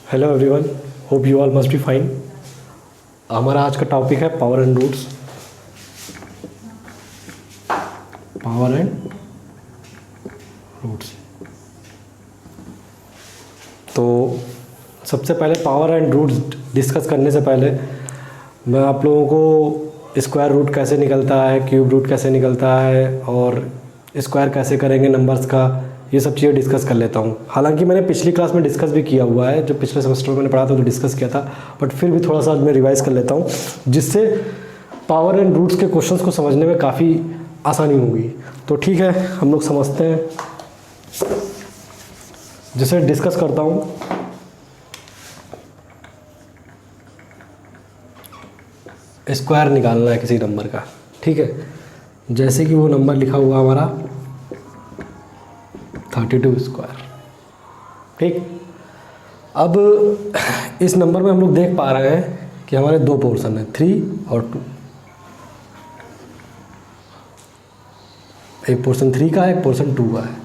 Hello everyone, hope you all must be fine. हमारा आज का टॉपिक है power and roots. Power and roots. तो सबसे पहले पावर एंड रूट्स डिस्कस करने से पहले मैं आप लोगों को स्क्वायर रूट कैसे निकलता है, क्यूब रूट कैसे निकलता है और स्क्वायर कैसे करेंगे नंबर्स का, ये सब चीज़ें डिस्कस कर लेता हूँ। हालांकि मैंने पिछली क्लास में डिस्कस भी किया हुआ है, जो पिछले सेमेस्टर में मैंने पढ़ा था तो डिस्कस किया था, बट फिर भी थोड़ा सा मैं रिवाइज़ कर लेता हूँ जिससे पावर एंड रूट्स के क्वेश्चंस को समझने में काफ़ी आसानी होगी। तो ठीक है, हम लोग समझते हैं। जैसे डिस्कस करता हूँ, स्क्वायर निकालना है किसी नंबर का। ठीक है, जैसे कि वो नंबर लिखा हुआ हमारा 32 स्क्वायर। ठीक, अब इस नंबर में हम लोग देख पा रहे हैं कि हमारे दो पोर्शन हैं, 3 और 2। एक पोर्शन 3 का है, एक पोर्शन 2 का है।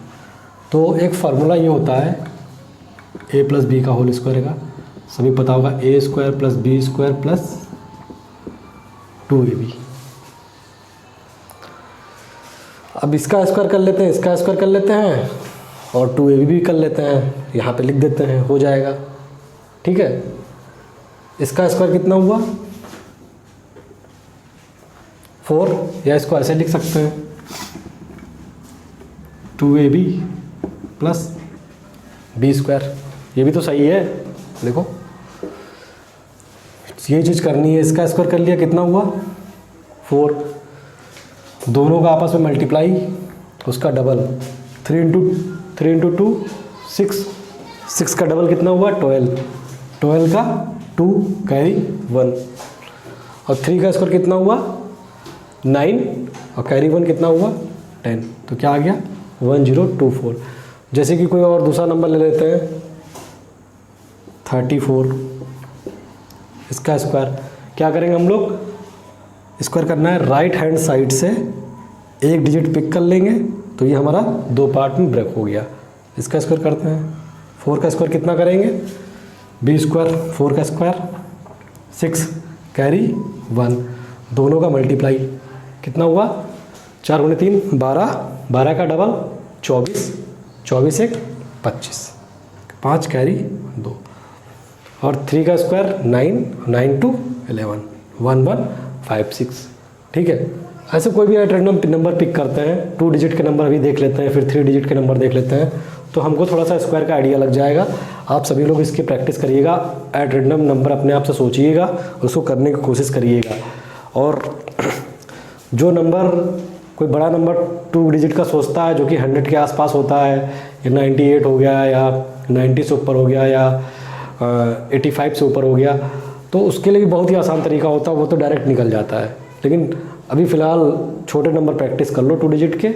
तो एक फार्मूला ये होता है a प्लस बी का होल स्क्वायर का, सभी पता होगा, A square plus B square plus 2ab। अब इसका स्क्वायर कर लेते हैं, इसका स्क्वायर कर लेते हैं और 2ab भी कर लेते हैं, यहाँ पे लिख देते हैं, हो जाएगा। ठीक है, इसका स्क्वायर कितना हुआ 4, या इसको ऐसे लिख सकते हैं 2ab प्लस बी स्क्वायर। ये भी तो सही है, देखो ये चीज़ करनी है। इसका स्क्वायर कर लिया, कितना हुआ 4, दोनों का आपस में मल्टीप्लाई, उसका डबल, 3 इंटू 2 6, 6 का डबल कितना हुआ 12, 12 का 2 कैरी 1, और 3 का स्क्वायर कितना हुआ 9 और कैरी 1 कितना हुआ 10। तो क्या आ गया 1024। जैसे कि कोई और दूसरा नंबर ले लेते हैं 34, इसका स्क्वायर क्या करेंगे हम लोग, स्क्वायर करना है राइट हैंड साइड से, एक डिजिट पिक कर लेंगे तो ये हमारा दो पार्ट में ब्रेक हो गया। इसका स्क्वायर करते हैं, 4 का स्क्वायर कितना करेंगे बी स्क्वायर, 4 का स्क्वायर 6 कैरी 1, दोनों का मल्टीप्लाई कितना हुआ 4 गुणे 3 12, 12 का डबल 24, 24 एक 25, 5 कैरी 2, और 3 का स्क्वायर 9, 9 टू 11, 1156। ठीक है, ऐसे कोई भी रैंडम नंबर पिक करते हैं, 2 डिजिट के नंबर अभी देख लेते हैं, फिर 3 डिजिट के नंबर देख लेते हैं, तो हमको थोड़ा सा स्क्वायर का आइडिया लग जाएगा। आप सभी लोग इसकी प्रैक्टिस करिएगा, ऐड रैंडम नंबर अपने आप से सोचिएगा, उसको करने की कोशिश करिएगा। और जो नंबर कोई बड़ा नंबर 2 डिजिट का सोचता है जो कि 100 के आसपास होता है, या 98 हो गया, या 90 से ऊपर हो गया, या 85 से ऊपर हो गया, तो उसके लिए भी बहुत ही आसान तरीका होता है, वो तो डायरेक्ट निकल जाता है। लेकिन अभी फ़िलहाल छोटे नंबर प्रैक्टिस कर लो 2 डिजिट के,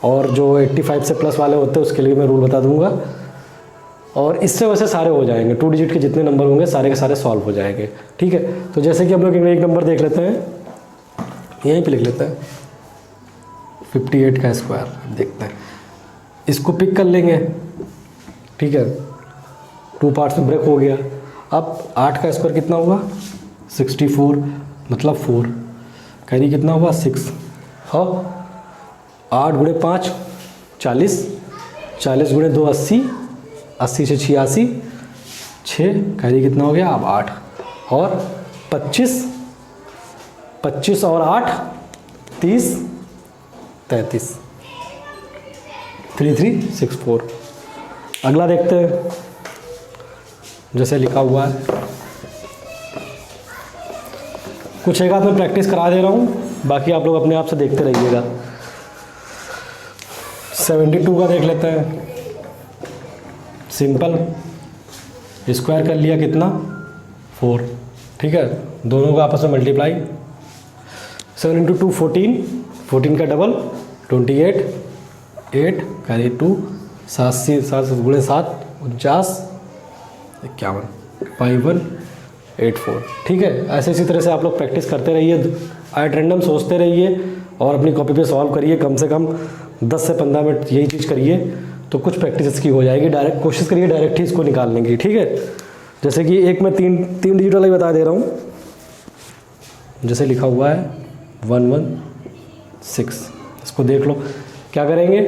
और जो 85 से प्लस वाले होते हैं उसके लिए मैं रूल बता दूंगा, और इससे वैसे सारे हो जाएंगे। 2 डिजिट के जितने नंबर होंगे सारे के सारे सॉल्व हो जाएंगे। ठीक है, तो जैसे कि हम लोग एक नंबर देख लेते हैं, यहीं पे लिख लेते हैं 58 का स्क्वायर, देखते हैं, इसको पिक कर लेंगे। ठीक है, 2 पार्ट्स में ब्रेक हो गया। अब 8 का स्क्वायर कितना हुआ 64, मतलब 4 कैरी कितना हुआ 6, हाँ 8 गुणे 5 40, 40 गुणे 2 80, 80 से 86, 6 कैरी कितना हो गया अब 8, और 25, 25 और 8 30, 33, 3364। अगला देखते हैं, जैसे लिखा हुआ है, कुछ एक आध में प्रैक्टिस करा दे रहा हूँ, बाकी आप लोग अपने आप से देखते रहिएगा। 72 का देख लेते हैं, सिंपल, स्क्वायर कर लिया कितना 4। ठीक है, दोनों का आपस में मल्टीप्लाई, 7 इंटू 2 14, 14 का डबल 28, 8 कैरी 2, 7 गुणे 7 49, 51, 5184। ठीक है, ऐसे इसी तरह से आप लोग प्रैक्टिस करते रहिए, एट रैंडम सोचते रहिए और अपनी कॉपी पे सॉल्व करिए। कम से कम 10 से 15 मिनट यही चीज़ करिए तो कुछ प्रैक्टिस इसकी हो जाएगी। डायरेक्ट कोशिश करिए डायरेक्ट ही इसको निकालने की। ठीक है, जैसे कि एक मैं तीन डिजिट वाला ही बता दे रहा हूँ। जैसे लिखा हुआ है 116, इसको देख लो। क्या करेंगे,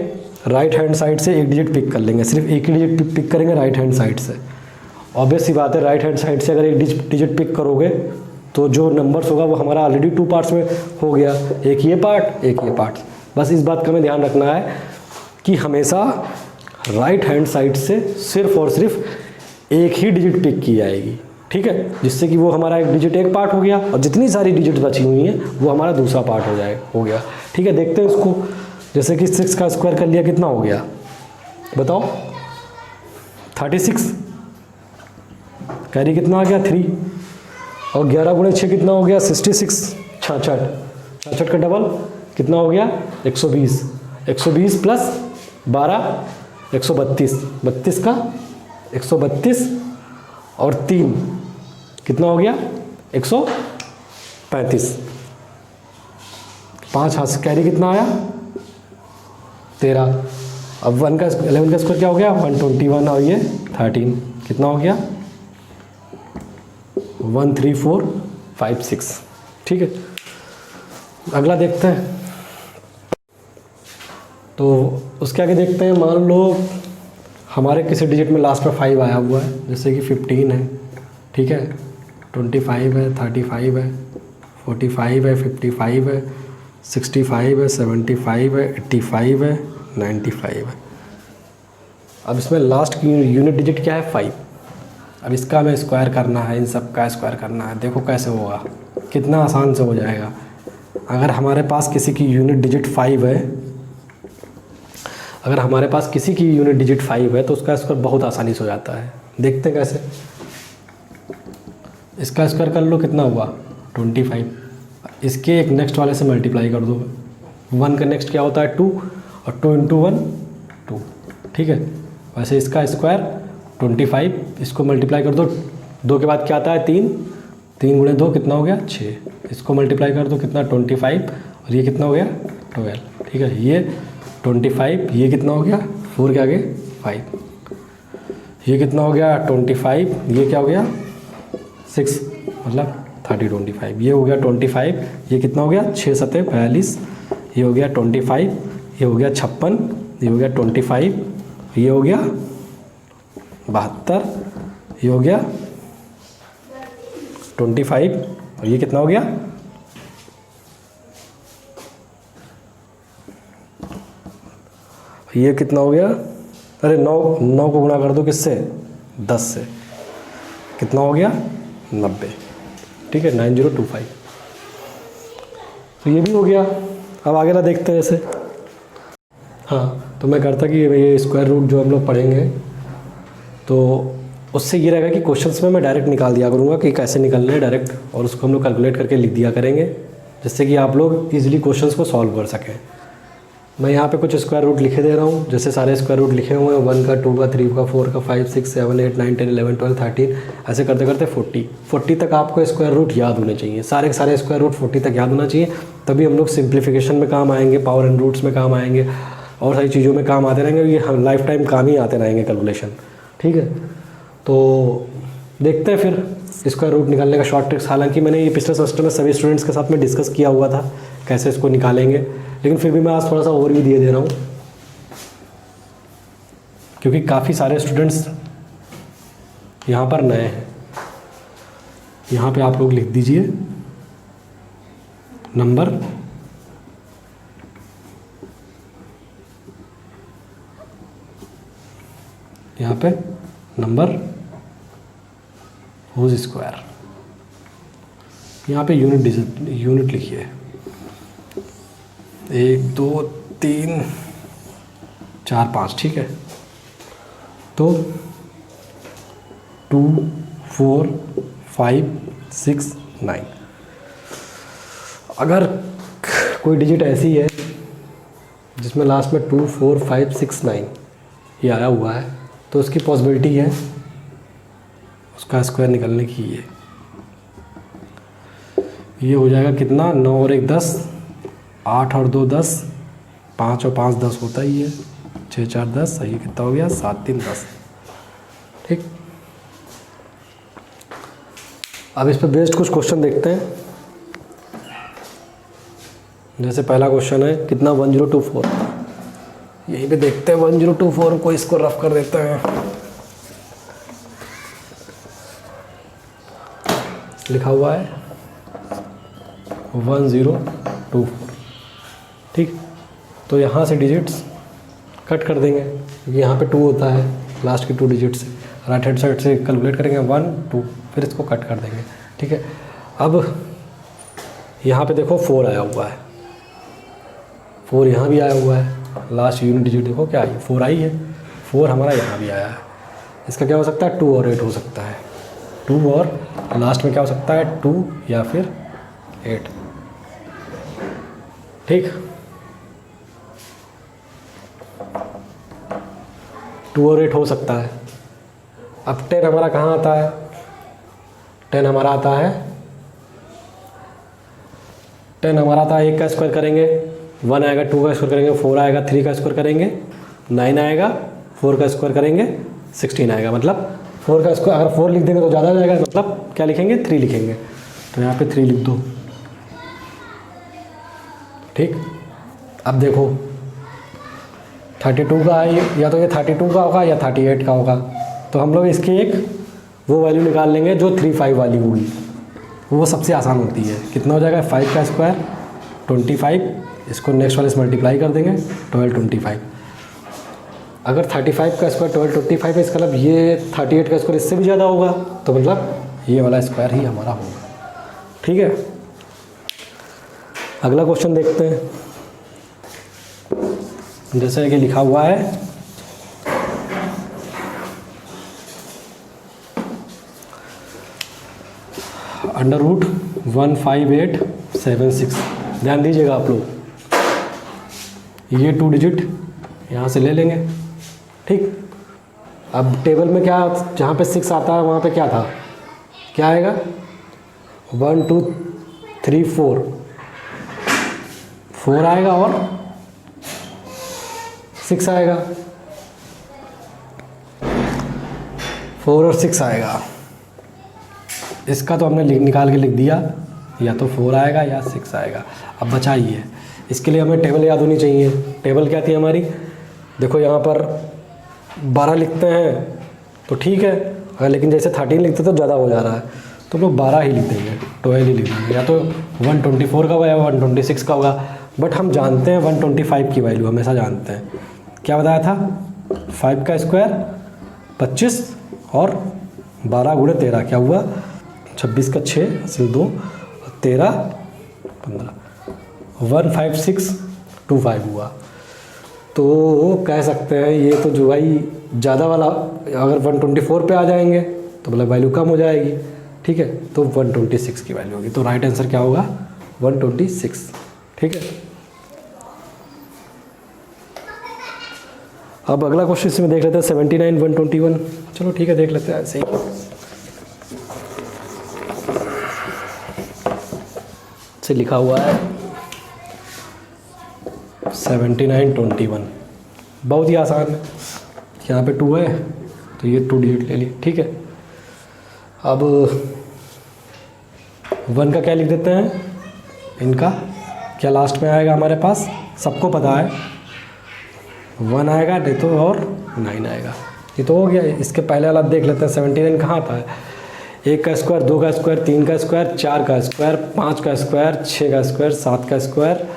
राइट हैंड साइड से एक डिजिट पिक कर लेंगे, सिर्फ एक ही डिजिट पिक करेंगे राइट हैंड साइड से। ऑब्वियस सी बात है, राइट हैंड साइड से अगर एक डिजिट पिक करोगे तो जो नंबर्स होगा वो हमारा ऑलरेडी 2 पार्ट्स में हो गया, एक ये पार्ट एक ये पार्ट। बस इस बात का हमें ध्यान रखना है कि हमेशा राइट हैंड साइड से सिर्फ और सिर्फ एक ही डिजिट पिक की जाएगी, ठीक है, जिससे कि वो हमारा एक डिजिट एक पार्ट हो गया और जितनी सारी डिजिट बची हुई हैं वो हमारा दूसरा पार्ट हो गया, ठीक है। देखते हैं इसको। जैसे कि 6 का स्क्वायर कर लिया, कितना हो गया बताओ, 36। कैरी कितना आ गया 3, और 11 गुणे 6 कितना हो गया 66, 66 का डबल कितना हो गया 120, 120 प्लस 12 132, 32 का 132 और 3 कितना हो गया 135। 5 हाथ से कैरी कितना आया 13। अब 11 का स्क्वायर क्या हो गया 121 और ये 13 कितना हो गया 13456, ठीक है। अगला देखते हैं। तो उसके आगे देखते हैं, मान लो हमारे किसी डिजिट में लास्ट में 5 आया हुआ है, जैसे कि 15 है, ठीक है, 25 है, 35 है, 45 है, 55 है, 65 है, 75 है, 85 है, 95 है। अब इसमें लास्ट की यूनिट डिजिट क्या है 5। अब इसका हमें स्क्वायर करना है, इन सब का स्क्वायर करना है। देखो कैसे होगा, कितना आसान से हो जाएगा। अगर हमारे पास किसी की यूनिट डिजिट 5 है, अगर हमारे पास किसी की यूनिट डिजिट 5 है तो उसका स्क्वायर बहुत आसानी से हो जाता है। देखते हैं कैसे। इसका स्क्वायर कर लो, कितना हुआ 25। इसके एक नेक्स्ट वाले से मल्टीप्लाई कर दो। 1 का नेक्स्ट क्या होता है 2, और 2 × 1 2, ठीक है। वैसे इसका स्क्वायर 25, इसको मल्टीप्लाई कर दो, 2 के बाद क्या आता है 3, 3 गुणे 2 कितना हो गया 6, इसको मल्टीप्लाई कर दो कितना 25, और ये कितना हो गया 12, ठीक है। ये 25, ये कितना हो गया 4 के आगे 5, ये कितना हो गया 25, ये क्या हो गया 6, मतलब 30 25, ये हो गया 25, ये कितना हो गया 6 7 42, ये हो गया 25, ये हो गया 56, ये हो गया 25, ये हो गया 72, ये हो गया 25, और ये कितना हो गया ये कितना हो गया, अरे 9 को गुणा कर दो किससे 10 से, कितना हो गया 90, ठीक है 9025। तो ये भी हो गया। अब आगे ना देखते हैं ऐसे। हाँ, तो मैं करता कि ये स्क्वायर रूट जो हम लोग पढ़ेंगे तो उससे ये रहेगा कि क्वेश्चंस में मैं डायरेक्ट निकाल दिया करूँगा कि कैसे निकलना है डायरेक्ट, और उसको हम लोग कैलकुलेट करके लिख दिया करेंगे, जिससे कि आप लोग ईजिली क्वेश्चंस को सॉल्व कर सकें। मैं यहाँ पे कुछ स्क्वायर रूट लिखे दे रहा हूँ, जैसे सारे स्क्वायर रूट लिखे हुए हैं 1 का 2 का 3 का 4 का 5 6 7 8 9 10 11 12 13, ऐसे करते करते 40 तक आपको स्क्वायर रूट याद होने चाहिए। सारे के सारे स्क्वायर रूट 40 तक याद होना चाहिए, तभी हम लोग सिंप्लीफिकेशन में काम आएंगे, पावर एंड रूट्स में काम आएंगे, और सारी चीज़ों में काम आते रहेंगे। ये हम लाइफ टाइम काम ही आते रहेंगे कैलकुलेशन, ठीक है। तो देखते हैं फिर स्क्वायर रूट निकालने का शॉर्ट ट्रिक्स। हालांकि मैंने ये पिछले सेमेस्टर में सभी स्टूडेंट्स के साथ में डिस्कस किया हुआ था कैसे इसको निकालेंगे, लेकिन फिर भी मैं आज थोड़ा सा ओवरव्यू दिए दे रहा हूँ, क्योंकि काफ़ी सारे स्टूडेंट्स यहाँ पर नए हैं। यहाँ पे आप लोग लिख दीजिए नंबर, यहाँ पे नंबर होल स्क्वायर, यहाँ पे यूनिट लिखिए 1 2 3 4 5, ठीक है। तो 2 4 5 6 9, अगर कोई डिजिट ऐसी है जिसमें लास्ट में 2 4 5 6 9 ये आया हुआ है, तो उसकी पॉसिबिलिटी है उसका स्क्वायर निकलने की। ये हो जाएगा कितना 9 और 1 10, 8 और 2 10, 5 और 5 10 होता ही है, 6 4 10, ये कितना हो गया 7 3 10, ठीक। अब इस पर बेस्ड कुछ क्वेश्चन देखते हैं। जैसे पहला क्वेश्चन है कितना 1024, यहीं पे देखते हैं 1024 को, इसको रफ कर देते हैं। लिखा हुआ है 1024, ठीक। तो यहाँ से डिजिट्स कट कर देंगे क्योंकि यहाँ पे 2 होता है, लास्ट के 2 डिजिट से राइट हैंड साइड से कैलकुलेट करेंगे 1 2, फिर इसको कट कर देंगे, ठीक है। अब यहाँ पे देखो 4 आया हुआ है, 4 यहाँ भी आया हुआ है, लास्ट यूनिट डिजिट देखो क्या आई, 4 आई है, 4 हमारा यहाँ भी आया है। इसका क्या हो सकता है 2 और 8 हो सकता है, 2 और लास्ट में क्या हो सकता है 2 या फिर 8, ठीक। 2 और 8 हो सकता है। अब 10 हमारा कहाँ आता है, 10 हमारा आता है 1 का स्क्वायर करेंगे 1 आएगा, 2 का स्क्वायर करेंगे 4 आएगा, 3 का स्क्वायर करेंगे 9 आएगा, 4 का स्क्वायर करेंगे 16 आएगा। मतलब 4 का स्क्वायर अगर 4 लिख देंगे तो ज़्यादा हो जाएगा, मतलब क्या लिखेंगे 3 लिखेंगे, तो यहाँ पे 3 लिख दो, ठीक। अब देखो 32 का है, या तो ये 32 का होगा या 38 का होगा, तो हम लोग इसकी एक वो वैल्यू निकाल लेंगे जो 35 वाली होगी, वो सबसे आसान होती है। कितना हो जाएगा 5 का स्क्वायर 25, इसको नेक्स्ट वाले से मल्टीप्लाई कर देंगे 1225। अगर 35 का स्क्वायर 1225 है, इसका मतलब ये 38 का स्क्वायर इससे भी ज़्यादा होगा, तो मतलब ये वाला स्क्वायर ही हमारा होगा, ठीक है। अगला क्वेश्चन देखते हैं। जैसे कि लिखा हुआ है √15876। ध्यान दीजिएगा आप लोग, ये 2 डिजिट यहाँ से ले लेंगे, ठीक। अब टेबल में क्या, जहाँ पे 6 आता है वहाँ पे क्या था, क्या आएगा 1 2 3 4 आएगा और 6 आएगा, 4 और 6 आएगा। इसका तो हमने निकाल के लिख दिया, या तो 4 आएगा या 6 आएगा। अब बचा ही है, इसके लिए हमें टेबल याद होनी चाहिए। टेबल क्या थी हमारी, देखो यहाँ पर 12 लिखते हैं तो ठीक है, अगर लेकिन जैसे 13 लिखते तो ज़्यादा हो जा रहा है, तो हम लोग 12 ही लिख देंगे, 12 ही लिख देंगे, या तो 124 का होगा या 126 का होगा। बट हम जानते हैं 125 की वैल्यू हमेशा जानते हैं, क्या बताया था 5 का स्क्वायर 25 और 12 गुणे 13 क्या हुआ 26 का 6 असल 2 13 15 15625 हुआ। तो कह सकते हैं ये तो जो भाई ज़्यादा वाला, अगर 124 पे आ जाएंगे तो मतलब वैल्यू कम हो जाएगी, ठीक है। तो 126 की वैल्यू होगी, तो राइट आंसर क्या होगा 126, ठीक है। अब अगला क्वेश्चन इसमें देख लेते हैं 79 121। चलो ठीक है, देख लेते हैं ऐसे ही। से लिखा हुआ है 7921, बहुत ही आसान है। यहाँ पे 2 है तो ये 2 डिजिट ले लिए, ठीक है। अब 1 का क्या लिख देते हैं, इनका क्या लास्ट में आएगा हमारे पास, सबको पता है 1 आएगा नहीं तो और 9 आएगा, ये तो हो गया। इसके पहले वाला देख लेते हैं 79 कहाँ आता है, 1 का स्क्वायर 2 का स्क्वायर 3 का स्क्वायर 4 का स्क्वायर 5 का स्क्वायर 6 का स्क्वायर 7 का स्क्वायर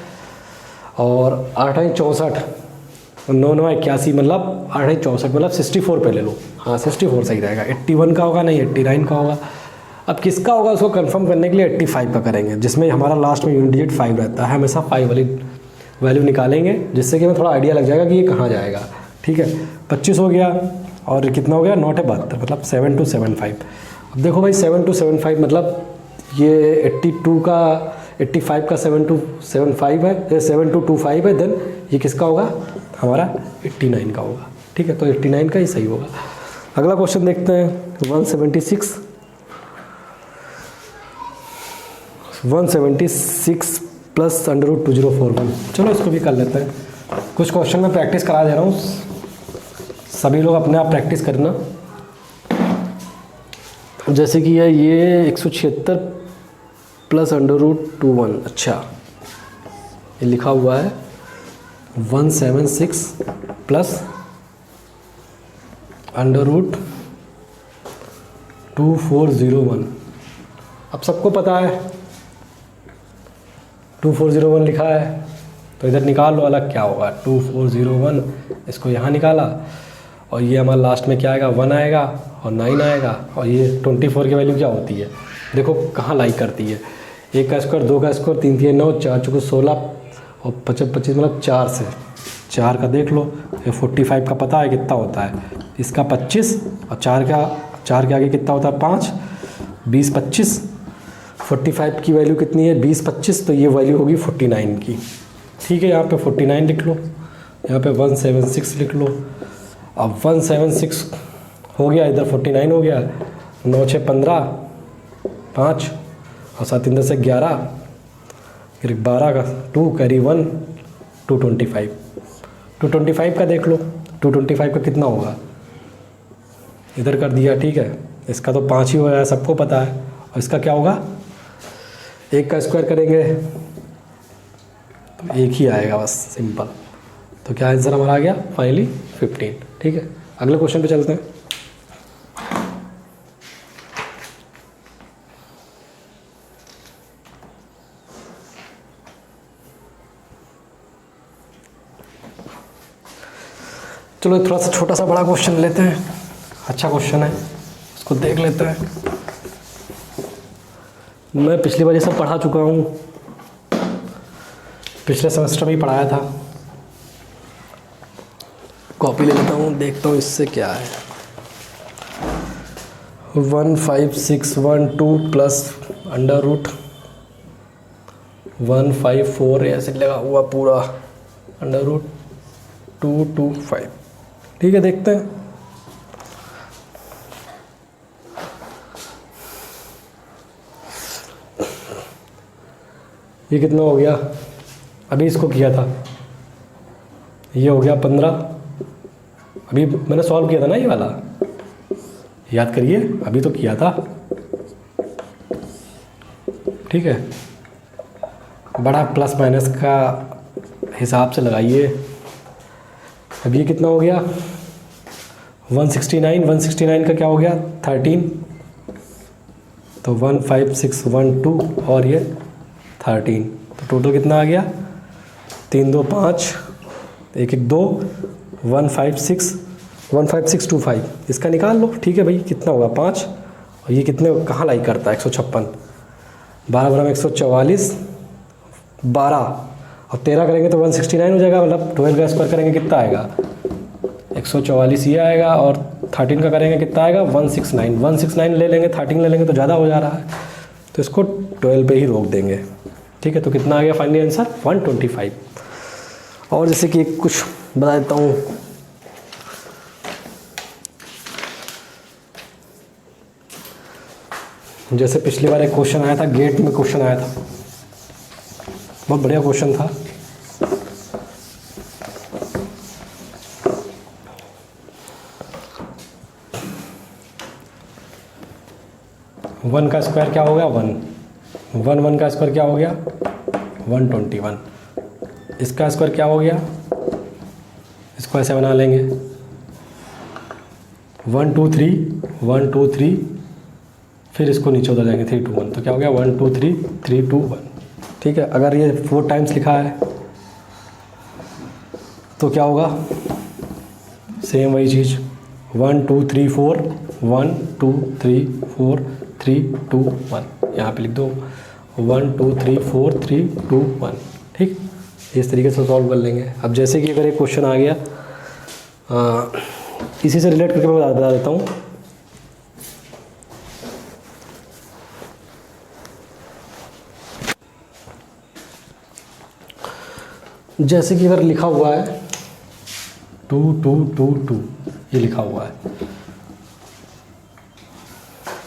और 8 64 9 9 81, मतलब 8 64 मतलब 64 पे ले लो, हाँ 64 सही रहेगा। 81 का होगा नहीं 89 का होगा। अब किसका होगा उसको कंफर्म करने के लिए 85 का करेंगे, जिसमें हमारा लास्ट में यूनिट डिजिट 5 रहता है। हमेशा 5 वाली वैल्यू निकालेंगे, जिससे कि हमें थोड़ा आइडिया लग जाएगा कि ये कहाँ जाएगा, ठीक है। 25 हो गया और कितना हो गया 9 72, मतलब 7275। अब देखो भाई 7275 मतलब ये 82 का 85 का 7275 है, 7225 है, देन ये किसका होगा हमारा 89 का होगा, ठीक है। तो 89 का ही सही होगा। अगला क्वेश्चन देखते हैं 176 प्लस √2041। चलो इसको भी कर लेते हैं। कुछ क्वेश्चन में प्रैक्टिस करा दे रहा हूँ, सभी लोग अपने आप प्रैक्टिस करना। जैसे कि है ये 176 प्लस √2(1). अच्छा, ये लिखा हुआ है 176 प्लस √2401। अब सबको पता है 2401 लिखा है, तो इधर निकाल लो अलग क्या होगा। 2401 इसको यहाँ निकाला, और ये हमारा लास्ट में क्या आएगा, 1 आएगा और 9 आएगा। और ये 24 की वैल्यू क्या होती है, देखो कहाँ लाइक करती है। 1 का स्क्वायर, 2 का स्क्वायर, 3 3 9, 4 चौके 16 और 25 25 मतलब 4 से 4 का देख लो। ये 45 का पता है कितना होता है, इसका 25 और 4 के आगे कितना होता है 5, 20 25। 45 की वैल्यू कितनी है 20 25, तो ये वैल्यू होगी 49 की। ठीक है, यहाँ पे 49 लिख लो, यहाँ पे 176 लिख लो। अब 176 हो गया, इधर 49 हो गया। 9 6 15, 5 और 7 3 से 11, फिर 12 का 2 कैरी 1, 225। 225 का देख लो, 225 का कितना होगा, इधर कर दिया। ठीक है, इसका तो 5 ही हो रहा है, सबको पता है। और इसका क्या होगा, 1 का स्क्वायर करेंगे तो 1 ही आएगा, बस सिंपल। तो क्या आंसर हमारा आ गया फाइनली 15। ठीक है, अगले क्वेश्चन पे चलते हैं। चलो थोड़ा सा छोटा सा बड़ा क्वेश्चन लेते हैं, अच्छा क्वेश्चन है, उसको देख लेते हैं। मैं पिछली बार ये सब पढ़ा चुका हूँ, पिछले सेमेस्टर में ही पढ़ाया था। कॉपी ले लेता हूँ, देखता हूँ इससे क्या है। 15612 प्लस √154 ऐसे लगा हुआ पूरा √225। ठीक है, देखते हैं। ये कितना हो गया, अभी इसको किया था, ये हो गया 15। अभी मैंने सॉल्व किया था ना ये वाला, याद करिए, अभी तो किया था। ठीक है, बड़ा प्लस माइनस का हिसाब से लगाइए। अब ये कितना हो गया 169 का क्या हो गया 13, तो 15612 और ये 13, तो टोटल कितना आ गया 3 2 5 1 1 2 15625। इसका निकाल लो। ठीक है भाई, कितना होगा 5, और ये कितने कहाँ लाइक करता है 156, 12 12 में 144, 12 और 13 करेंगे तो 169 हो जाएगा। मतलब 12 का स्क्वायर करेंगे कितना आएगा 144 ये आएगा, और 13 का करेंगे कितना आएगा 169 ले लेंगे, 13 ले लेंगे तो ज़्यादा हो जा रहा है, तो इसको 12 पे ही रोक देंगे। ठीक है, तो कितना आ गया फाइनली आंसर 125। और जैसे कि कुछ बता देता हूँ, जैसे पिछली बार एक क्वेश्चन आया था, गेट में क्वेश्चन आया था, बहुत बढ़िया क्वेश्चन था। वन का स्क्वायर क्या हो गया 1 का स्क्वायर क्या हो गया 121। इसका स्क्वायर क्या हो गया, इसको ऐसे बना लेंगे 1 2 3, फिर इसको नीचे उतर जाएंगे 3 2 1, तो क्या हो गया 1 2 3 3 2 1। ठीक है, अगर ये 4 टाइम्स लिखा है तो क्या होगा, सेम वही चीज़ 1 2 3 4 1 2 3 4 3 2 1, यहाँ पे लिख दो 1 2 3 4 3 2 1। ठीक, इस तरीके से सॉल्व कर लेंगे। अब जैसे कि अगर एक क्वेश्चन आ गया इसी से रिलेट करके मैं बता देता हूँ। जैसे कि अगर लिखा हुआ है 2 2 2 2, ये लिखा हुआ है।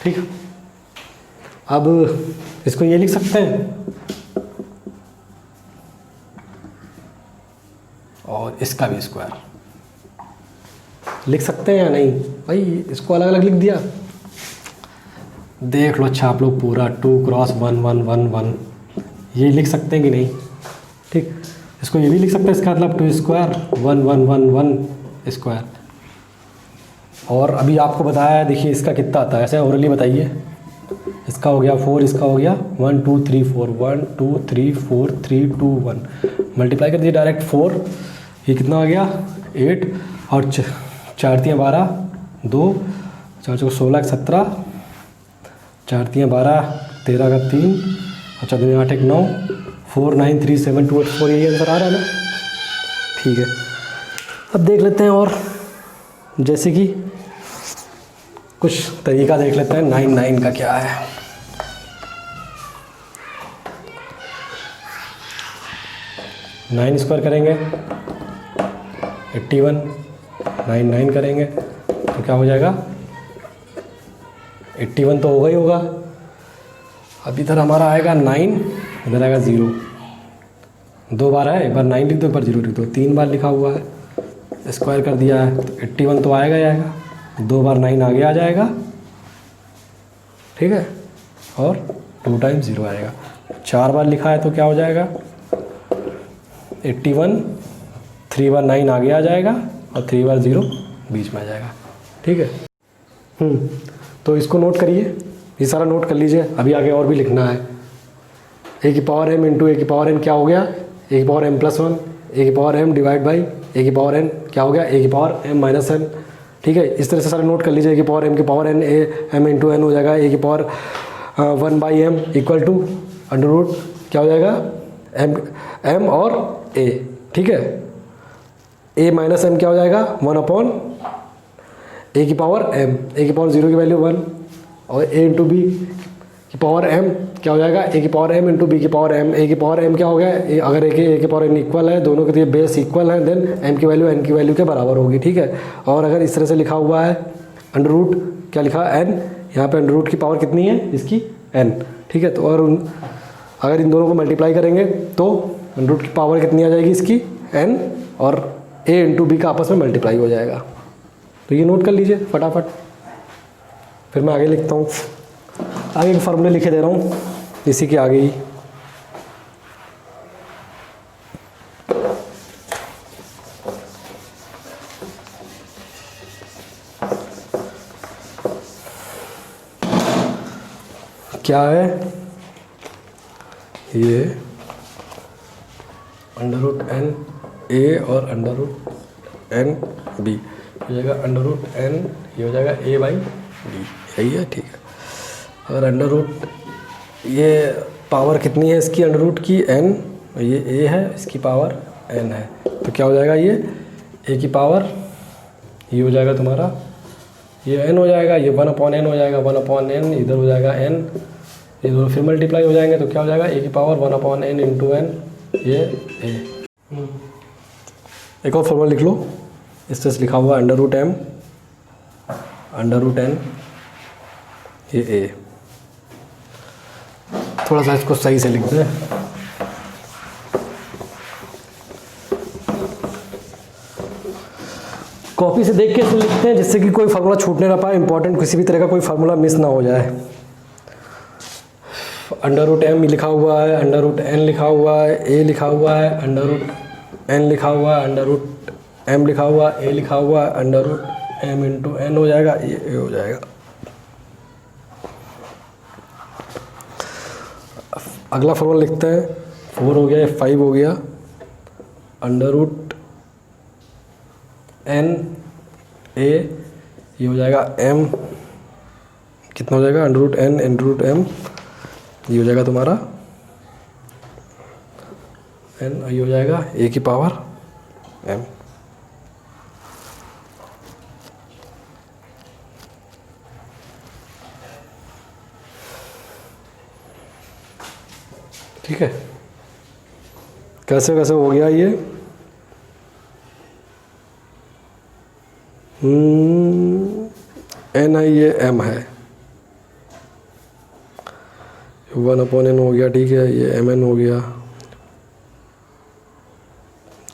ठीक है, अब इसको ये लिख सकते हैं और इसका भी स्क्वायर लिख सकते हैं या नहीं, भाई इसको अलग अलग लिख दिया। देख लो अच्छा आप लोग पूरा 2 क्रॉस 1 1 1 1 ये लिख सकते हैं कि नहीं? ठीक, इसको ये भी लिख सकते हैं, इसका मतलब 2 स्क्वायर 1 1 1 1 स्क्वायर। और अभी आपको बताया है, देखिए इसका कितना आता है, ऐसे ओरली बताइए। इसका हो गया 4, इसका हो गया 1 2 3 4 1 2 3 4 3 2 1, मल्टीप्लाई कर दीजिए डायरेक्ट 4, ये कितना आ गया 8 और 4 3 12 2 4 4 16 17 4 3 12 13 का 3 और 14 8 1 9 4 9 3 7 2 8 4, यही आंसर आ रहा है ना? ठीक है, अब देख लेते हैं और जैसे कि कुछ तरीका देख लेते हैं 9 9 का क्या है। नाइन स्क्वायर करेंगे 81, 9 9 करेंगे तो क्या हो जाएगा 81 तो होगा ही होगा। अब इधर हमारा आएगा 9, इधर आएगा 0, 2 बार है, एक बार 9 लिख दो, एक बार 0 लिख दो, 3 बार लिखा हुआ है, स्क्वायर कर दिया है तो 81 तो आएगा ही आएगा, 2 बार 9 आगे आ जाएगा, ठीक है, और 2 टाइम्स 0 आएगा। 4 बार लिखा है तो क्या हो जाएगा 81, 3 बार 9 आगे आ जाएगा और 3 बार 0 बीच में आ जाएगा, ठीक है। तो इसको नोट करिए, ये सारा नोट कर लीजिए, अभी आगे और भी लिखना है। ए की पावर m इंटू ए की पावर n क्या हो गया, ए की पावर m+1, ए की पावर m डिवाइड बाई ए की पावर n क्या हो गया, ए की पावर m-n, ठीक है। इस तरह से सारे नोट कर लीजिए, ए की पावर m की power n, a m into n हो जाएगा, ए की power 1/m equal to under root क्या हो जाएगा m और a, ठीक है। a माइनस m क्या हो जाएगा 1/a की पावर m, a की पावर 0 की वैल्यू 1 और a इंटू बी की पावर m क्या हो जाएगा, a की पावर m इंटू बी की पावर m, a की पावर m क्या हो गया, अगर a की पावर n इक्वल है, दोनों के बेस इक्वल है, देन m की वैल्यू n की वैल्यू के बराबर होगी, ठीक है। और अगर इस तरह से लिखा हुआ है अंडर रूट क्या लिखा n, यहाँ पे अंडर रूट की पावर कितनी है इसकी n, ठीक है। तो और अगर इन दोनों को मल्टीप्लाई करेंगे तो अंडर रूट की पावर कितनी आ जाएगी इसकी n, और a इंटू बी का आपस में मल्टीप्लाई हो जाएगा। तो ये नोट कर लीजिए फटाफट, फिर मैं आगे लिखता हूँ। आगे के फार्मूले लिखे दे रहा हूँ इसी के आगे ही। क्या है ये अंडर रूट n a और अंडर रूट n b हो जाएगा, अंडर रूट n ये हो जाएगा a बाई b, यही है, ठीक है। अगर अंडर रूट ये पावर कितनी है इसकी अंडर रूट की n, ये a है, इसकी पावर n है, तो क्या हो जाएगा ये a की पावर ये हो जाएगा तुम्हारा, ये n हो जाएगा, ये 1/n हो जाएगा, 1/n इधर हो जाएगा n, ये दोनों फिर मल्टीप्लाई हो जाएंगे तो क्या हो जाएगा a की पावर 1/n इंटू n, ये a। एक और फॉर्मूला लिख लो, इस तरह से लिखा हुआ under root m under root n ये a। थोड़ा सा इसको सही से लिख दें, कॉपी से देख के इसमें लिखते हैं जिससे कि कोई फार्मूला छूटने ना पाए, इंपॉर्टेंट किसी भी तरह का कोई फार्मूला मिस ना हो जाए। अंडर रूट m लिखा हुआ है, अंडर रूट n लिखा हुआ है, a लिखा हुआ है, अंडर रूट n लिखा हुआ है, अंडर रूट m लिखा हुआ है, a लिखा हुआ है, under root m into n हो जाएगा, ये a हो जाएगा। अगला फॉर्मूला लिखते हैं, 4 हो गया, 5 हो गया, अंडर रूट n a ये हो जाएगा m, कितना हो जाएगा under root n under root m, ये हो जाएगा तुम्हारा n, ये हो जाएगा a की पावर m। ठीक है, कैसे कैसे हो गया ये, n है, ये m है, 1/n हो गया, ठीक है, ये mn हो गया।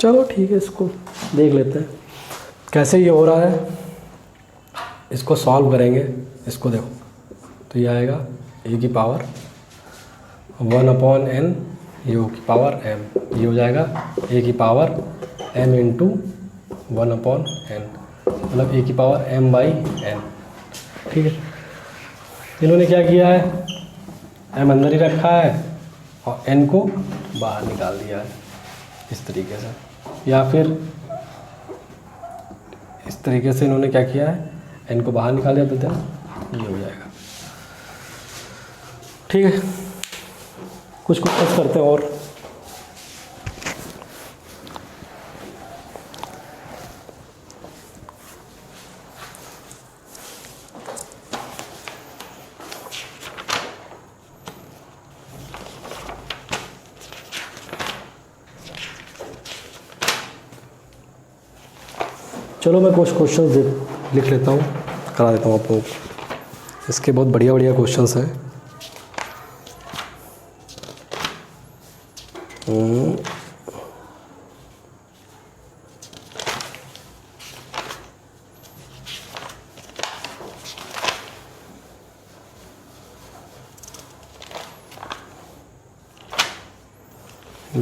चलो ठीक है, इसको देख लेते हैं कैसे ये हो रहा है, इसको सॉल्व करेंगे। इसको देखो, तो तो ये आएगा ए की पावर 1/n, ये हो की पावर m, ये हो जाएगा ए की पावर m इंटू 1/n, मतलब ए की पावर m/n। ठीक है, इन्होंने क्या किया है, m अंदर ही रखा है और n को बाहर निकाल दिया है इस तरीके से, या फिर इस तरीके से इन्होंने क्या किया है, n को बाहर निकाल दिया, तो ये हो जाएगा। ठीक है, कुछ क्वेश्चन करते हैं और। चलो मैं कुछ क्वेश्चंस लिख लेता हूँ, करा देता हूँ आपको। इसके बहुत बढ़िया बढ़िया क्वेश्चंस हैं।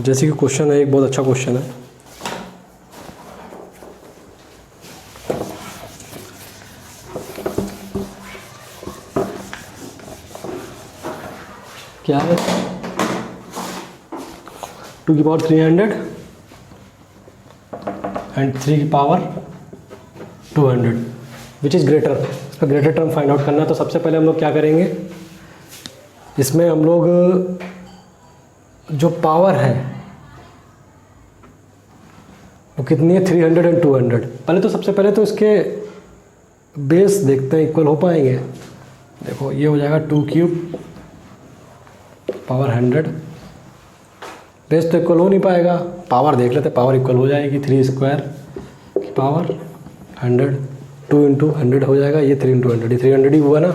जैसे कि क्वेश्चन है, एक बहुत अच्छा क्वेश्चन है। क्या है, 2 की पावर 300 एंड 3 की पावर 200 विच इज़ ग्रेटर। इसका ग्रेटर टर्म फाइंड आउट करना है। तो सबसे पहले हम लोग क्या करेंगे, इसमें हम लोग जो पावर है वो कितनी है, 300 एंड 200। पहले तो सबसे पहले तो इसके बेस देखते हैं इक्वल हो पाएंगे। देखो ये हो जाएगा 2 क्यूब पावर 100, बेस तो इक्वल हो नहीं पाएगा, पावर देख लेते, पावर इक्वल हो जाएगी 3 स्क्वायर की पावर 100, 2 इंटू 100 हो जाएगा, ये 3 इंटू 100, ये 300 ही हुआ ना।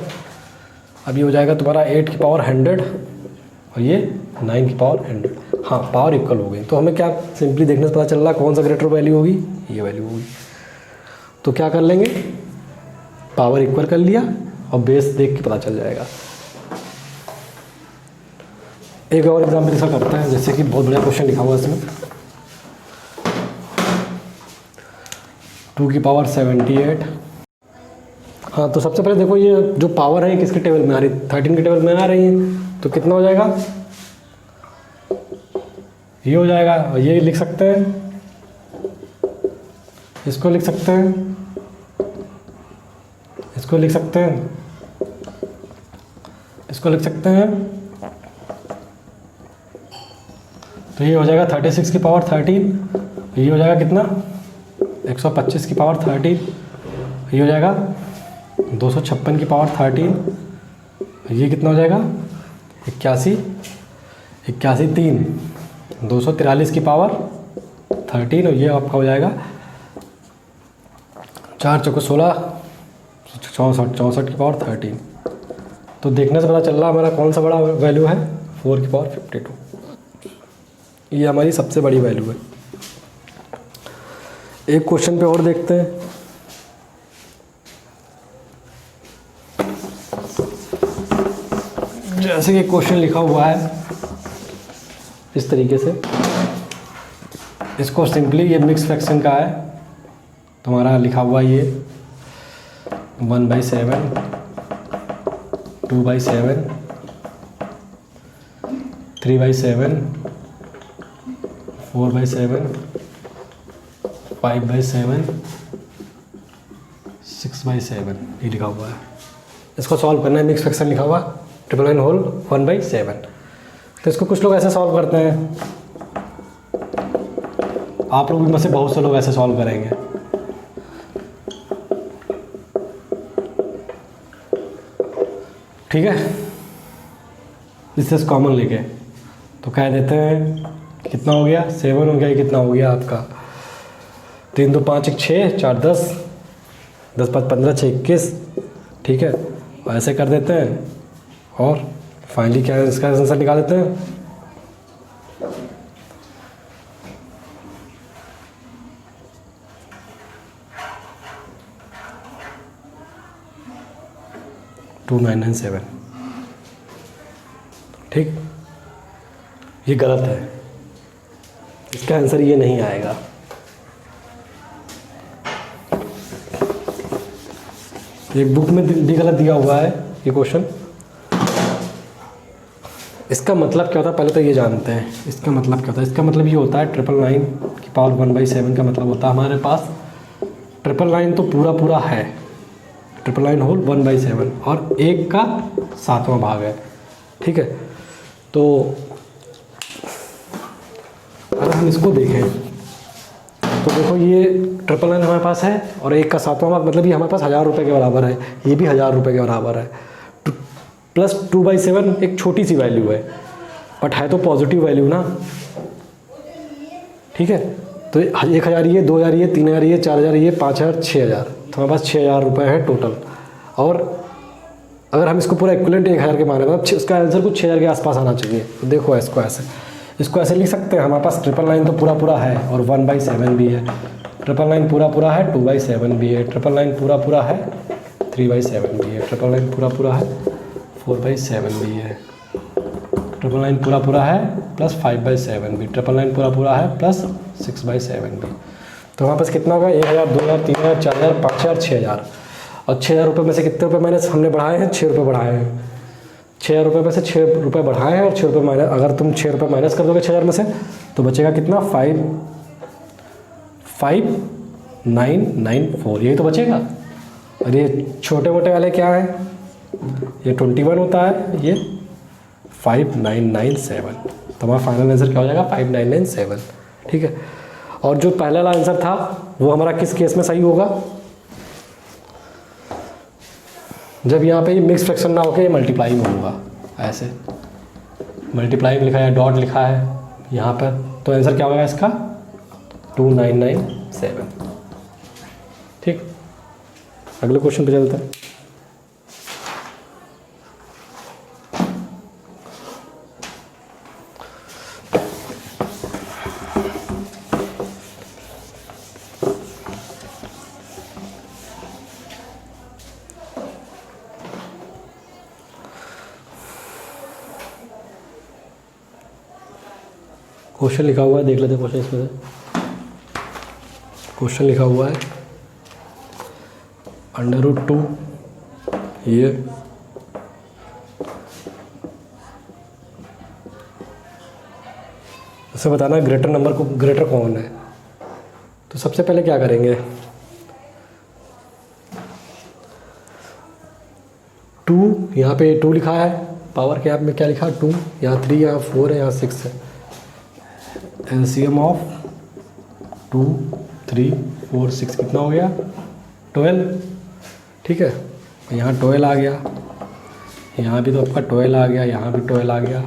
अब ये हो जाएगा तुम्हारा 8 की पावर 100 और ये 9 की पावर 100। हाँ, पावर इक्वल हो गई। तो हमें क्या सिंपली देखने से पता चल रहा है कौन सा ग्रेटर वैल्यू होगी, ये वैल्यू होगी। तो क्या कर लेंगे, पावर इक्वल कर लिया और बेस देख के पता चल जाएगा। एक और एग्जाम्पल इसका करता है, जैसे कि बहुत बड़ा क्वेश्चन लिखा हुआ है इसमें, 2 की पावर 78। हाँ, तो सबसे पहले देखो ये जो पावर है किसके टेबल में आ रही है, 13 के टेबल में आ रही है। तो कितना हो जाएगा, ये हो जाएगा। और ये लिख सकते हैं, इसको लिख सकते हैं, इसको लिख सकते हैं, इसको लिख सकते हैं। तो ये हो जाएगा 36 की पावर 13, ये हो जाएगा कितना, 125 की पावर 13, ये हो जाएगा 256 की पावर 13, ये कितना हो जाएगा 81, 3, 243 की पावर 13, और ये आपका हो जाएगा 4 चौको 16, 64 की पावर 13। तो देखने से पता चल रहा है हमारा कौन सा बड़ा वैल्यू है, 4 की पावर 52, ये हमारी सबसे बड़ी वैल्यू है। एक क्वेश्चन पे और देखते हैं। जैसे कि क्वेश्चन लिखा हुआ है इस तरीके से, इसको सिंपली, ये मिक्स फ्रैक्शन का है, तुम्हारा लिखा हुआ ये 1/7, 2/7, 3/7, 4/7, 5/7, 6/7, ये लिखा हुआ है। इसको सॉल्व करना है, मिक्स फ्रैक्शन लिखा हुआ 999 होल 1/7। तो इसको कुछ लोग ऐसे सॉल्व करते हैं, आप लोग में से बहुत से लोग ऐसे सॉल्व करेंगे। ठीक है, इससे कॉमन लेके तो कह देते हैं कितना हो गया, 7 हो गया। ये कितना हो गया आपका, 3 2 5 1 6 4 10, 10 5 15 6 21। ठीक है, और ऐसे कर देते हैं और फाइनली क्या है, इसका आंसर निकाल देते हैं। $2997। ठीक, ये गलत है, इसका आंसर ये नहीं आएगा। एक बुक में भी गलत दिया हुआ है ये क्वेश्चन। इसका मतलब क्या होता है पहले तो ये जानते हैं, इसका मतलब क्या होता है। इसका मतलब ये होता है 999 की पावर 1/7 का मतलब होता है हमारे पास 999 तो पूरा पूरा है, 999 होल 1/7 और 1 का 7वां भाग है। ठीक है, तो अगर हम इसको देखें तो देखो ये 999 हमारे पास है और 1 का 7वां भाग, मतलब ये हमारे पास 1000 रुपये के बराबर है, ये भी 1000 रुपये के बराबर है। प्लस 2/7 एक छोटी सी वैल्यू है, बट है तो पॉजिटिव वैल्यू ना। ठीक है, तो 1000 ये, 2000 ये, 3000 ये, 4000 ये, 5000, 6000, तो हमारे पास 6000 रुपये है टोटल। और अगर हम इसको पूरा इक्विवेलेंट 1000 के माने, मतलब उसका आंसर कुछ 6000 के आसपास आना चाहिए। तो देखो इसको ऐसे लिख सकते हैं, हमारे पास 999 तो पूरा पूरा है और 1/7 भी है, 999 पूरा पूरा है, 2/7 भी है, 999 पूरा पूरा है, 3/7 भी है, 999 पूरा पूरा है, 4/7 भी है, 999 पूरा पूरा है प्लस 5/7 भी, 999 पूरा पूरा है प्लस 6/7 भी। तो हमारे पास कितना होगा 1000, 2000, 3000, 4000, 5000, 6000। और 6000 रुपये में से कितने रुपये मैंने हमने बढ़ाए हैं, 6 रुपये बढ़ाए हैं। 6000 रुपये में से 6 रुपये बढ़ाए हैं और 6 रुपये माइनस, अगर तुम 6 रुपये माइनस कर दोगे 6000 में से तो बचेगा कितना 5994, यही तो बचेगा। और ये छोटे मोटे वाले क्या हैं, ये 21 होता है, ये 5997। तो हमारा फाइनल आंसर क्या हो जाएगा 5997। ठीक है, और जो पहला वाला आंसर था वो हमारा किस केस में सही होगा, जब यहाँ पे ये मिक्स फ्रैक्शन ना होकर ये मल्टीप्लाई में होगा। ऐसे मल्टीप्लाई में लिखा है, डॉट लिखा है यहाँ पर, तो आंसर क्या होगा इसका 2997। ठीक, अगले क्वेश्चन पे चलते हैं। क्वेश्चन लिखा हुआ है, देख लेते हैं क्वेश्चन इसमें से। क्वेश्चन लिखा हुआ है √2 ये उसे बताना ग्रेटर नंबर को ग्रेटर कौन है। तो सबसे पहले क्या करेंगे, 2 यहाँ पे 2 लिखा है, पावर के आप में क्या लिखा 2, यहाँ 3, यहाँ 4 है, यहाँ 6 है। एलसीएम ऑफ 2, 3, 4, 6 कितना हो गया 12। ठीक है, यहाँ 12 आ गया, यहाँ भी तो आपका 12 आ गया, यहाँ भी 12 आ गया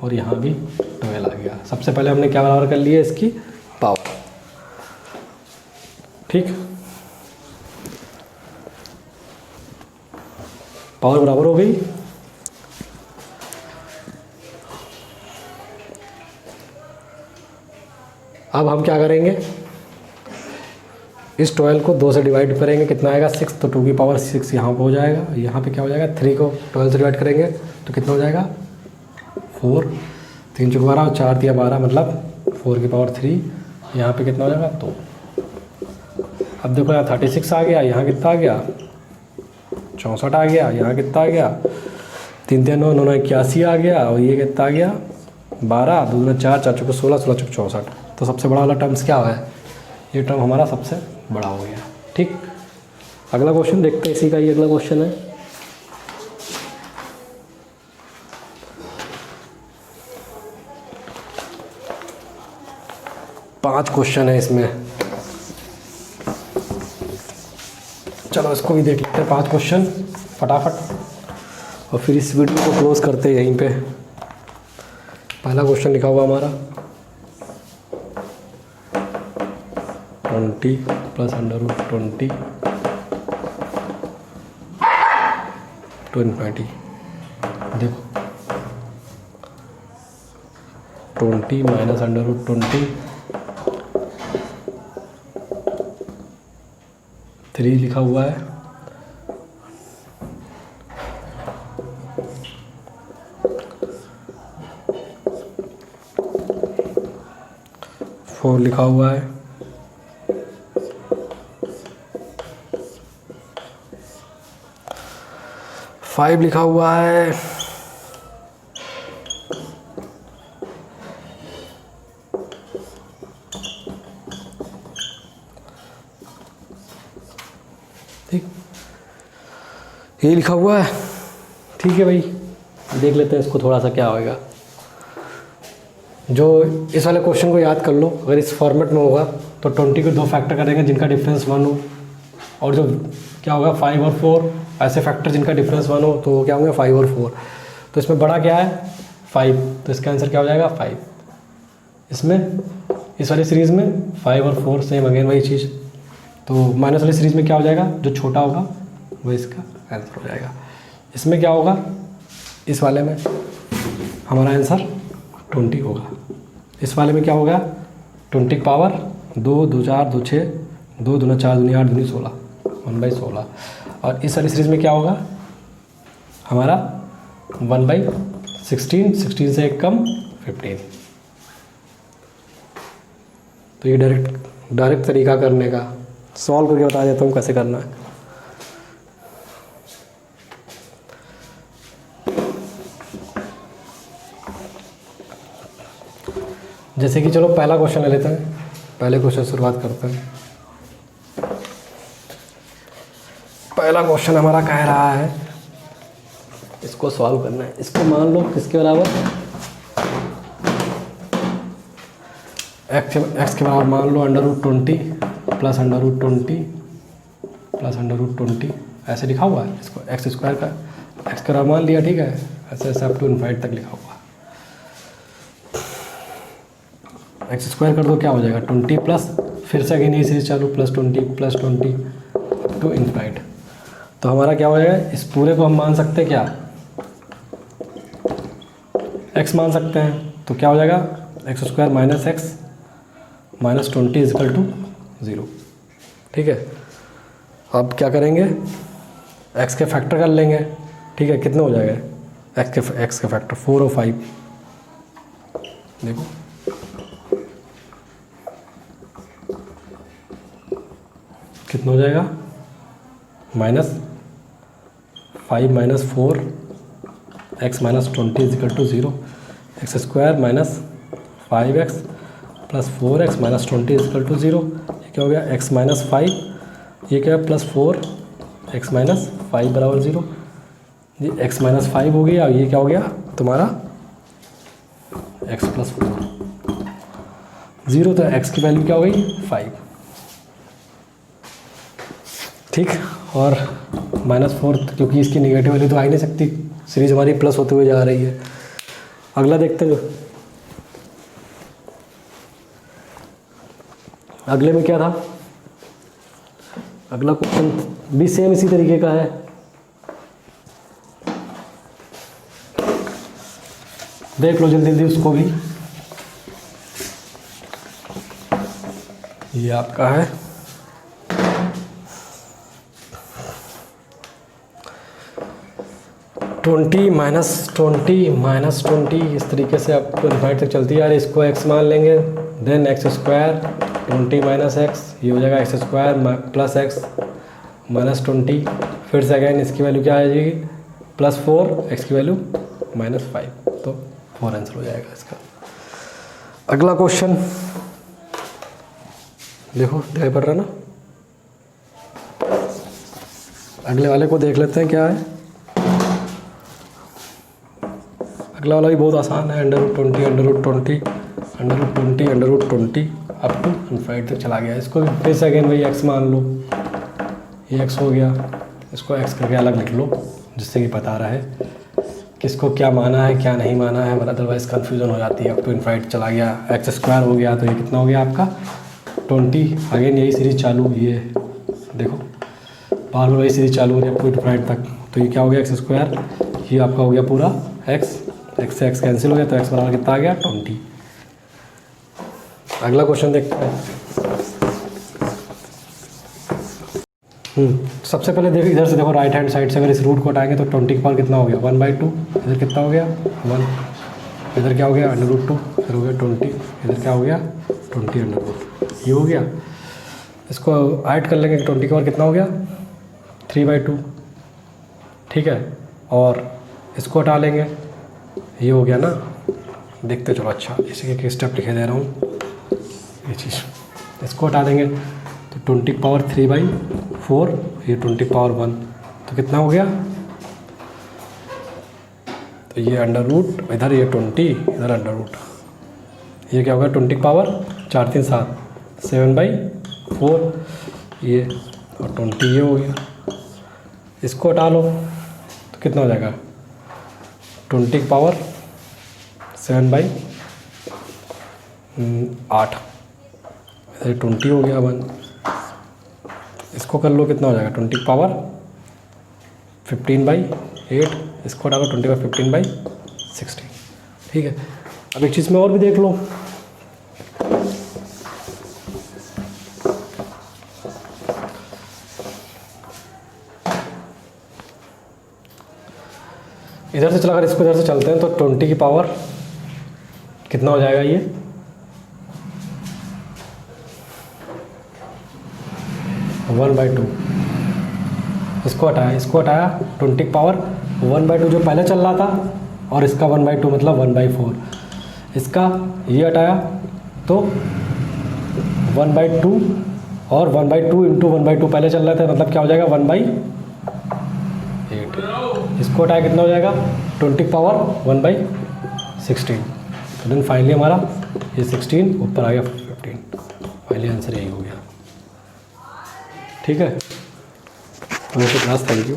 और यहाँ भी 12 आ गया। सबसे पहले हमने क्या बराबर कर लिया इसकी पावर। ठीक, पावर बराबर हो गई। अब हम क्या करेंगे, इस 12 को 2 से डिवाइड करेंगे, कितना आएगा 6, तो 2 की पावर 6 यहाँ पे हो जाएगा। यहाँ पे क्या हो जाएगा 3 को 12 से डिवाइड करेंगे तो कितना हो जाएगा 4, 3 चौक 12 और 4 दिया 12, मतलब 4 की पावर 3। यहाँ पे कितना हो जाएगा 2। अब देखो यहाँ 36 आ गया, यहाँ कितना आ गया 64 आ गया, यहाँ कितना आ गया 3 3 9 9 81 आ गया और ये कितना आ गया 12, 2 2 4, 4 चौक 16, 16 चौक 64। तो सबसे बड़ा वाला टर्म्स क्या है, ये टर्म हमारा सबसे बड़ा हो गया। ठीक, अगला क्वेश्चन देखते हैं, इसी का ही अगला क्वेश्चन है। पांच क्वेश्चन है इसमें, चलो इसको भी देख लेते हैं 5 क्वेश्चन फटाफट और फिर इस वीडियो को क्लोज करते हैं यहीं पे। पहला क्वेश्चन लिखा हुआ हमारा 20 प्लस √20 20। देखो 20 माइनस √20 3 लिखा हुआ है, 4 लिखा हुआ है, फाइव लिखा हुआ है, ठीक, ये लिखा हुआ है। ठीक है भाई, देख लेते हैं इसको थोड़ा सा क्या होएगा। जो इस वाले क्वेश्चन को याद कर लो, अगर इस फॉर्मेट में होगा तो 20 को 2 फैक्टर करेंगे जिनका डिफरेंस 1 हो, और जो क्या होगा 5 और 4 ऐसे फैक्टर जिनका डिफरेंस 1 हो, तो वो क्या होंगे 5 और 4। तो इसमें बड़ा क्या है 5, तो इसका आंसर क्या हो जाएगा 5। इसमें इस वाली सीरीज़ में 5 और 4 सेम अगेन वही चीज़, तो माइनस वाली सीरीज़ में क्या हो जाएगा, जो छोटा होगा वो इसका आंसर हो जाएगा। इसमें क्या होगा, इस वाले में हमारा आंसर 20 होगा। इस वाले में क्या होगा 20 की पावर 2, 2 4, 2 6, 2 दूना 4 दूनी 8 दूनी 16, 1/16। और इस वाली सीरीज़ में क्या होगा हमारा 1/16, 16 से एक कम 15। तो ये डायरेक्ट तरीका करने का, सॉल्व करके बता देता हूँ कैसे करना है। जैसे कि चलो पहला क्वेश्चन ले लेते हैं, पहले क्वेश्चन शुरुआत करते हैं। पहला क्वेश्चन हमारा कह रहा है, इसको सॉल्व करना है। इसको मान लो किसके बराबर, एक्स के बराबर मान लो √20 प्लस √20 प्लस √20 ऐसे लिखा हुआ है। इसको एक्स स्क्वायर का एक्स का बराबर मान लिया, ठीक है, ऐसे ऐसे अप टू इनफाइनाइट तक लिखा हुआ है। एक्स स्क्वायर कर दो क्या हो जाएगा 20 प्लस, फिर से अगेन यही सीरीज चालू, +20 +20 अप टू इनफाइनाइट। तो हमारा क्या हो जाएगा, इस पूरे को हम मान सकते हैं क्या, एक्स मान सकते हैं। तो क्या हो जाएगा x square minus x minus 20 equal to 0। ठीक है, अब क्या करेंगे, एक्स के फैक्टर कर लेंगे। ठीक है, कितना हो जाएगा एक्स के फैक्टर 4 और 5, देखो कितना हो जाएगा, -5 minus 4 x minus 20 equal to 0, x square minus 5x plus 4x minus 20 equal to 0। ये क्या हो गया x माइनस 5, ये क्या है +4 x माइनस 5 बराबर 0। ये x माइनस 5 हो गया, और ये क्या हो गया तुम्हारा x प्लस 4 0। तो x की वैल्यू क्या हो गई 5। ठीक, और -4 क्योंकि इसकी निगेटिव वैल्यू तो आ ही नहीं सकती, सीरीज हमारी प्लस होते हुए जा रही है। अगला देखते हैं, अगले में क्या था, अगला क्वेश्चन भी सेम इसी तरीके का है। देख लो जल्दी जल्दी उसको भी। ये आपका है 20 माइनस 20 इस तरीके से आपको डिवाइड तक चलती है यार। इसको x मान लेंगे, then x square 20 minus x, ये हो जाएगा x square plus x minus 20, फिर से अगेन इसकी वैल्यू क्या आ जाएगी +4, एक्स की वैल्यू -5, तो 4 आंसर हो जाएगा इसका। अगला क्वेश्चन देखो, दिखाई पड़ रहा ना, अगले वाले को देख लेते हैं क्या है। अगला वाला भी बहुत आसान है, √20 अप टू इनफाइनाइट तक चला गया। इसको फिर से अगेन वही x मान लो, ये x हो गया, इसको x करके अलग लिख लो जिससे कि पता रहे किसको क्या माना है क्या नहीं माना है, अदरवाइज़ कन्फ्यूज़न हो जाती है। अप टू इनफाइनाइट चला गया, एक्स स्क्वायर हो गया, तो ये कितना हो गया आपका 20। अगेन यही सीरीज चालू, ये देखो बार बार वही सीरीज चालू हो रही है अप टू इनफाइनाइट तक। तो ये क्या हो गया एक्स स्क्वायर, ये आपका हो गया पूरा x से x कैंसिल हो गया, तो x बराबर कितना आ गया 20। अगला क्वेश्चन देखते हैं। सबसे पहले देखो इधर से, देखो राइट हैंड साइड से अगर इस रूट को हटाएंगे तो 20 की पावर कितना हो गया 1/2, इधर कितना हो गया 1, इधर क्या हो गया √2, इधर हो गया 20, इधर क्या हो गया 20 अंडर रूट, ये हो गया। इसको ऐड कर लेंगे, 20 का पावर कितना हो गया 3/2, ठीक है। और इसको हटा लेंगे, ये हो गया ना, देखते चलो। अच्छा इसी के स्टेप लिखे दे रहा हूँ, ये चीज़ इसको हटा देंगे तो 20 की पावर 3/4, ये 20 की पावर 1, तो कितना हो गया, तो ये अंडर रूट, इधर ये 20, इधर अंडर रूट, ये क्या होगा 20 की पावर 4 3 7, 7/4 ये, और 20 ये हो गया। इसको हटा लो तो कितना हो जाएगा 20 की पावर 7/8, इधर 20 हो गया 1। इसको कर लो कितना हो जाएगा 20 की पावर 15/8, इसको डालो 20 का 15/16, ठीक है। अब एक चीज़ में और भी देख लो, इधर से चला, अगर इसको इधर से चलते हैं तो 20 की पावर कितना हो जाएगा, ये 1/2, इसको हटाया 20 की पावर 1/2 जो पहले चल रहा था, और इसका 1/2 मतलब 1/4, इसका ये हटाया तो 1/2, और 1/2 इंटू 1/2 पहले चल रहे थे, मतलब क्या हो जाएगा 1/8, इसको हटाया कितना हो जाएगा 20 की पावर 1/16, तो देन फाइनली हमारा ये 16 ऊपर आ गया 15, फाइनली आंसर यही हो गया, ठीक है। Okay class, thank you.